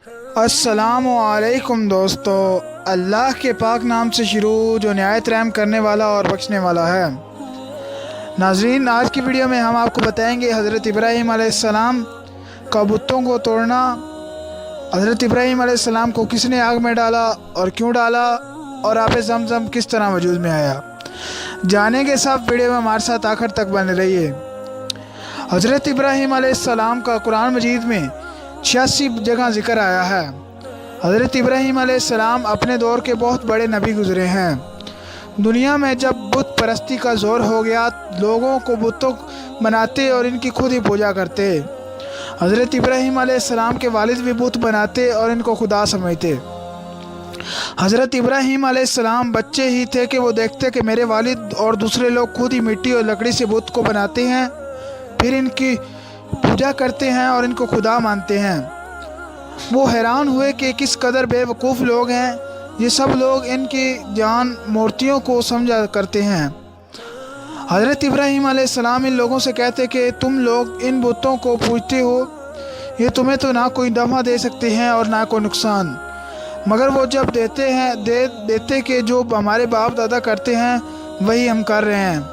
अस्सलामु अलैकुम दोस्तों। अल्लाह के पाक नाम से शुरू जो निहायत रहम करने वाला और बख्शने वाला है। नाज़रीन, आज की वीडियो में हम आपको बताएंगे हज़रत इब्राहीम अलैहिस्सलाम का बुतों को तोड़ना। हज़रत इब्राहीम अलैहिस्सलाम को किसने आग में डाला और क्यों डाला, और आब ज़मज़म किस तरह वजूद में आया, जानेंगे सब। वीडियो में हमारे साथ आखिर तक बने रहिए। हज़रत इब्राहीम अलैहिस्सलाम का कुरान मजीद में 86 जगह ज़िक्र आया है। हज़रत इब्राहीम अलैहिस्सलाम अपने दौर के बहुत बड़े नबी गुज़रे हैं। दुनिया में जब बुत परस्ती का ज़ोर हो गया, लोगों को बुतों बनाते और इनकी खुद ही पूजा करते। हज़रत इब्राहीम अलैहिस्सलाम के वालिद भी बुत बनाते और इनको खुदा समझते। हज़रत इब्राहीम अलैहिस्सलाम बच्चे ही थे कि वो देखते कि मेरे वालिद और दूसरे लोग खुद ही मिट्टी और लकड़ी से बुत को बनाते हैं, फिर इनकी पूजा करते हैं और इनको खुदा मानते हैं। वो हैरान हुए कि किस कदर बेवकूफ़ लोग हैं। ये सब लोग इनकी जान मूर्तियों को समझा करते हैं। हज़रत इब्राहीम अलैहिस्सलाम इन लोगों से कहते कि तुम लोग इन बुतों को पूजते हो, ये तुम्हें तो ना कोई नफ़ा दे सकते हैं और ना कोई नुकसान, मगर वो जब देते कि जो हमारे बाप दादा करते हैं वही हम कर रहे हैं।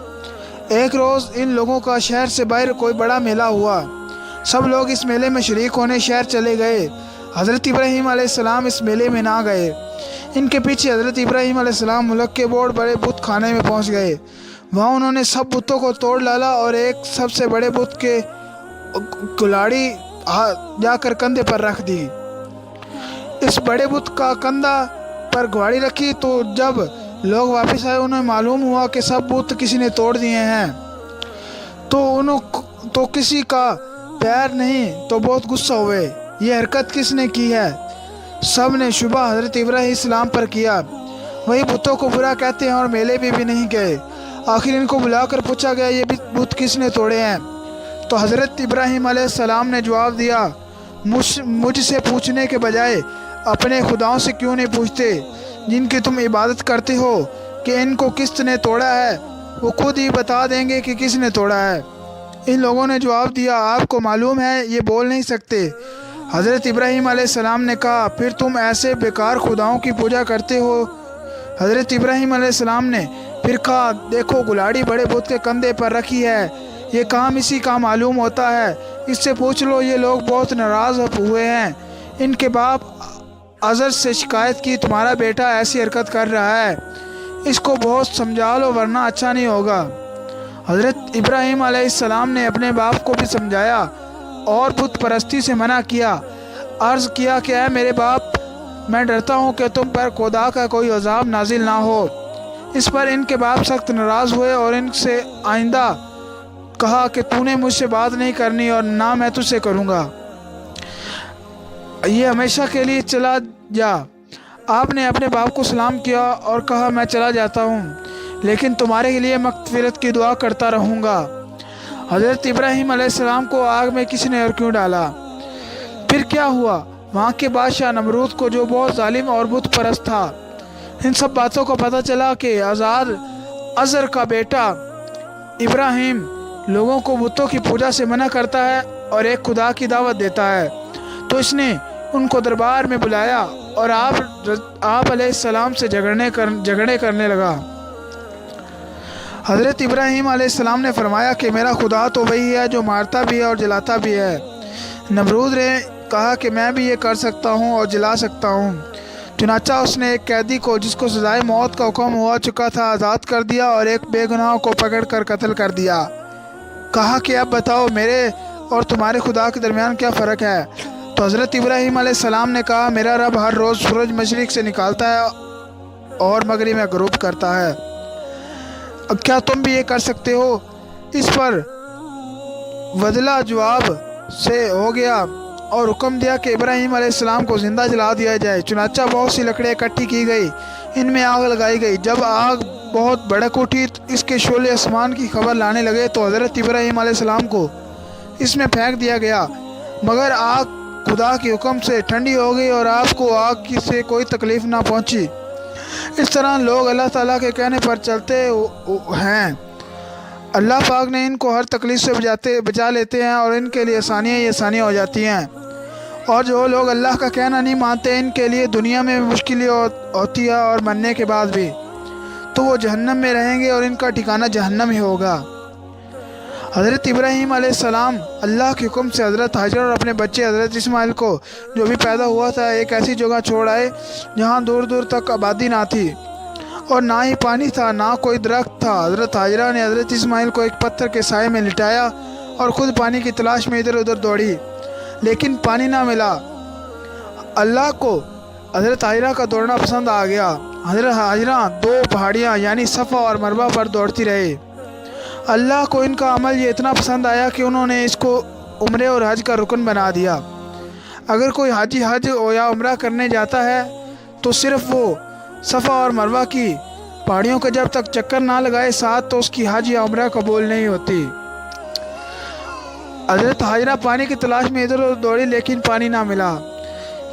एक रोज़ इन लोगों का शहर से बाहर कोई बड़ा मेला हुआ। सब लोग इस मेले में शरीक होने शहर चले गए। हज़रत इब्राहीम अलैहिस्सलाम इस मेले में ना गए। इनके पीछे हज़रत इब्राहीम अलैहिस्सलाम मुल्क के बहुत बड़े बुत खाने में पहुंच गए। वहाँ उन्होंने सब बुतों को तोड़ डाला और एक सबसे बड़े बुत के कुल्हाड़ी जाकर कंधे पर रख दी। इस बड़े बुत का कंधा पर कुल्हाड़ी रखी, तो जब लोग वापस आए उन्हें मालूम हुआ कि सब बुत किसी ने तोड़ दिए हैं। तो किसी का पैर नहीं, तो बहुत गुस्सा हुए, ये हरकत किसने की है। सब ने शुबा हज़रत इब्राहीम इस्लाम पर किया। वही बुतों को बुरा कहते हैं और मेले में भी नहीं गए। आखिर इनको बुलाकर पूछा गया, ये बुत किसने तोड़े हैं। तो हज़रत इब्राहीम अलैहिस्सलाम ने जवाब दिया, मुझसे पूछने के बजाय अपने खुदाओं से क्यों नहीं पूछते जिनकी तुम इबादत करते हो कि इनको किसने तोड़ा है। वो खुद ही बता देंगे कि किसने तोड़ा है। इन लोगों ने जवाब दिया, आपको मालूम है ये बोल नहीं सकते। हज़रत इब्राहीम अलैहिस्सलाम ने कहा, फिर तुम ऐसे बेकार खुदाओं की पूजा करते हो। हज़रत इब्राहीम अलैहिस्सलाम ने फिर कहा, देखो कुल्हाड़ी बड़े बुत के कंधे पर रखी है, ये काम इसी का मालूम होता है, इससे पूछ लो। ये लोग बहुत नाराज़ हुए हैं। इनके बाप अज़र से शिकायत की, तुम्हारा बेटा ऐसी हरकत कर रहा है, इसको बहुत समझा लो वरना अच्छा नहीं होगा। हज़रत इब्राहीम अलैहिस्सलाम ने अपने बाप को भी समझाया और बुत परस्ती से मना किया। अर्ज़ किया कि ऐ मेरे बाप, मैं डरता हूँ कि तुम पर खुदा का कोई अज़ाब नाजिल ना हो। इस पर इनके बाप सख्त नाराज़ हुए और इनसे आइंदा कहा कि तूने मुझसे बात नहीं करनी और ना मैं तुझसे करूँगा, ये हमेशा के लिए चला जा। आपने अपने बाप को सलाम किया और कहा, मैं चला जाता हूँ, लेकिन तुम्हारे लिए मग़फ़िरत की दुआ करता रहूँगा। हज़रत इब्राहीम अलैहिस्सलाम को आग में किसने और क्यों डाला। फिर क्या हुआ। वहाँ के बादशाह नमरूद को, जो बहुत जालिम और बुत परस्त था, इन सब बातों को पता चला कि अज़र का बेटा इब्राहीम लोगों को बुतों की पूजा से मना करता है और एक खुदा की दावत देता है। तो इसने उनको दरबार में बुलाया और आप अलैहिस्सलाम से झगड़े करने लगा। हज़रत इब्राहीम अलैहिस्सलाम ने फरमाया कि मेरा खुदा तो वही है जो मारता भी है और जलाता भी है। नमरूद ने कहा कि मैं भी ये कर सकता हूँ और जला सकता हूँ। चुनाचा उसने एक कैदी को, जिसको सज़ाए मौत का हुक्म हुआ चुका था, आज़ाद कर दिया और एक बेगुनाह को पकड़ कर कत्ल कर दिया। कहा कि अब बताओ, मेरे और तुम्हारे खुदा के दरमियान क्या फ़र्क है। तो हज़रत इब्राहीम अलैहिस्सलाम ने कहा, मेरा रब हर रोज़ सूरज मशरिक़ से निकालता है और मगरिब में ग़ुरूब करता है। अब क्या तुम भी ये कर सकते हो। इस पर बदला जवाब से हो गया और हुक्म दिया कि इब्राहीम अलैहिस्सलाम को ज़िंदा जला दिया जाए। चुनाचा बहुत सी लकड़ियाँ इकट्ठी की गई, इनमें आग लगाई गई। जब आग बहुत भड़क उठी, इसके शोले आसमान की खबर लाने लगे, तो हज़रत इब्राहीम अलैहिस्सलाम को इसमें फेंक दिया गया, मगर आग खुदा के हुक्म से ठंडी हो गई और आपको आग से कोई तकलीफ़ ना पहुँची। इस तरह लोग अल्लाह ताला के कहने पर चलते हैं। अल्लाह पाक ने इनको हर तकलीफ़ से बचा लेते हैं और इनके लिए आसानियाँ ही आसानियाँ हो जाती हैं। اور جو لوگ اللہ کا کہنا نہیں مانتے ان کے لیے دنیا میں مشکلیں ہوتی ہے اور مرنے کے بعد بھی، تو وہ جہنم میں رہیں گے اور ان کا ٹھکانہ جہنم ہی ہوگا۔ حضرت ابراہیم علیہ السلام اللہ کے حکم سے حضرت ہاجرہ اور اپنے بچے حضرت اسماعیل کو جو بھی پیدا ہوا تھا ایک ایسی جگہ چھوڑ آئے جہاں دور دور تک آبادی نہ تھی اور نہ ہی پانی تھا، نہ کوئی درخت تھا۔ حضرت ہاجرہ نے حضرت اسماعیل کو ایک پتھر کے سائے میں لٹایا اور خود پانی کی تلاش میں ادھر ادھر دوڑی، لیکن پانی نہ ملا۔ اللہ کو حضرت ہاجرہ کا دوڑنا پسند آ گیا۔ حضرت ہاجرہ دو پہاڑیاں یعنی صفا اور مروہ پر دوڑتی رہے۔ اللہ کو ان کا عمل یہ اتنا پسند آیا کہ انہوں نے اس کو عمرے اور حج کا رکن بنا دیا۔ اگر کوئی حاجی حج یا عمرہ کرنے جاتا ہے تو صرف وہ صفا اور مروہ کی پہاڑیوں کا جب تک چکر نہ لگائے ساتھ تو اس کی حج یا عمرہ قبول نہیں ہوتی۔ حضرت ہاجرہ پانی کی تلاش میں ادھر ادھر دوڑی لیکن پانی نہ ملا۔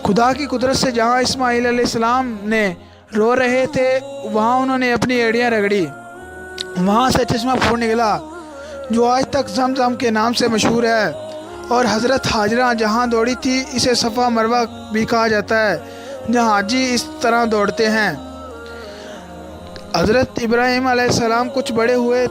خدا کی قدرت سے جہاں اسماعیل علیہ السلام نے رو رہے تھے وہاں انہوں نے اپنی ایڑیاں رگڑی، وہاں سے چشمہ پھوٹ نکلا جو آج تک زمزم کے نام سے مشہور ہے، اور حضرت ہاجرہ جہاں دوڑی تھی اسے صفا مروہ بھی کہا جاتا ہے جہاں حاجی اس طرح دوڑتے ہیں۔ حضرت ابراہیم علیہ السلام کچھ بڑے ہوئے